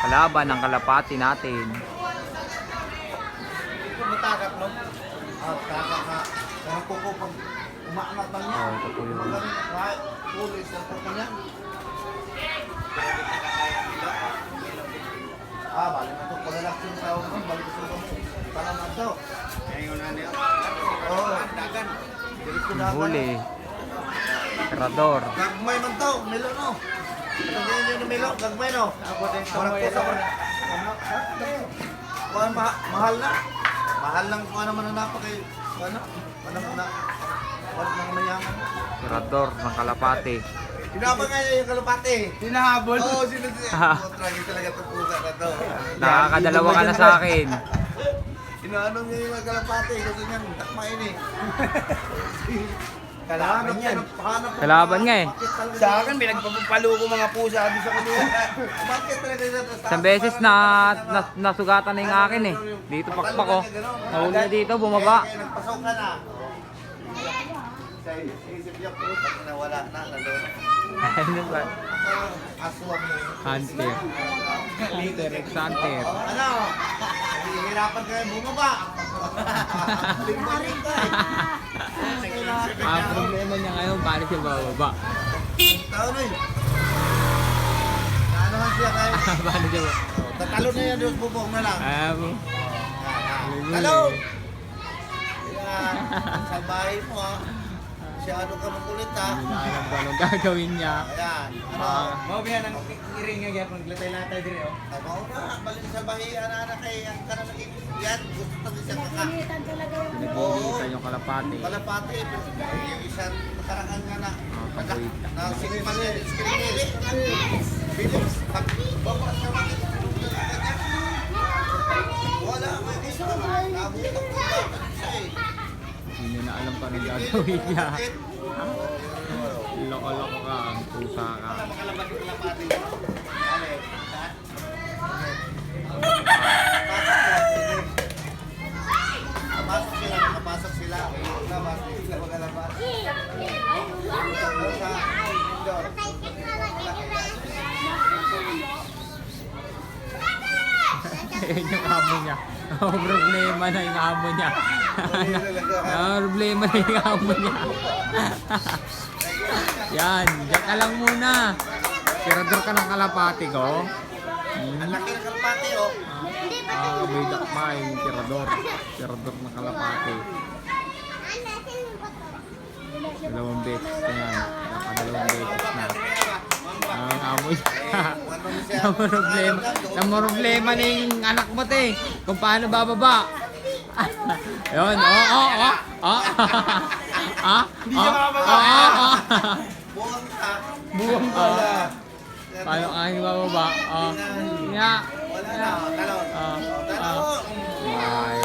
Kalaban ng kalapati natin. Matakap, no? Takap na. Parang kuko pag umaangat man niya. Oh, ito po yun. Kahit pulis ang kuko niya. Balik na ito. Pagalak yung tao mo. Balik sa mo. Palaman daw. Ngayon na niya. Oo. Dagan. Dirit ko dagan. Huli. Tirador. Gagmay man daw. Milo, no? Anong ganyan yun ni Milo? Gagmay, no? Ako din. Parang pusa ko. Mahal na. Mahal lang kung ano man ang napakay. Ano? Ano na? Wala nang mayaman. Tirador ng kalapati. Hinabang nga niya yung kalapati. Hinahabol? Oo, tragi talaga itong pusa na to. Nakakadalawa ka na sa akin. Inaano niya yung kalapati. Gusto niyang takmain eh. Kalaban yan. Kalaban nga eh. Sa akin, pinagpapalo ko mga pusa doon sa kanila. Bakit talaga ito? Isang beses nasugatan na yung akin eh. Dito pakpak ko. Nahuli na dito, bumaba. Kaya nagpasok ka na. Sa isip niya pusa na wala na. Nandun. Ano ba? Aswang mo. Hunter. Hunter, ex-hunter. Ano? Hihirapan kayo bumaba. Limbaling ka eh. Ang problema niya ngayon, paano siya bababa? Tao na eh. Naanohan siya kayo. Paano siya bababa? Tatalo na yan doon, bubong na lang. Talo! Yan. Sa bahay mo ha. Masyado ka makulit ha. Hindi na alam kung anong gagawin niya. Ayan. Ano? Mabihan ang iring nga gyapon glatay-latay dire oh. Ay, mau na. Balik sa bahay. Anak kay ang kanan ng yan. Gusto na siya kaka. Pinag-iinitan yung kalapati. Kalapati. Yung isang nakarangan nga na. Pag-wait lang. Nasikman niya. Skripili. Bilis. Baba sa mga. Wala. May isa. Nabutak ko ba? Isa eh. Hindi niya na alam kung anong gagawin niya. Loko-loko ka, ang pusa ka. Makalabas yung kalapati. Ale. Napasok sila. Napasok sila. Labas. Sila magalabas. Sa indoor. Ayun yung amo niya. Oh, problema na yung amo niya. Problema na yung amo niya. Yan, diyan ka lang muna. Tirador ka ng kalapati ko. Ang laki ng kalapati oh. May dakmay, tirador. Tirador ng kalapati. Dalawang beses na yan. Nakadalawang beses na. Ang amo niya. Ang problema na yung anak mo te. Kung paano bababa. Yun, Hindi siya mababa. Buwang ka. Buwang pala. Paano kayo bababa? Nga. Wala na. Talon. Talon. Ay,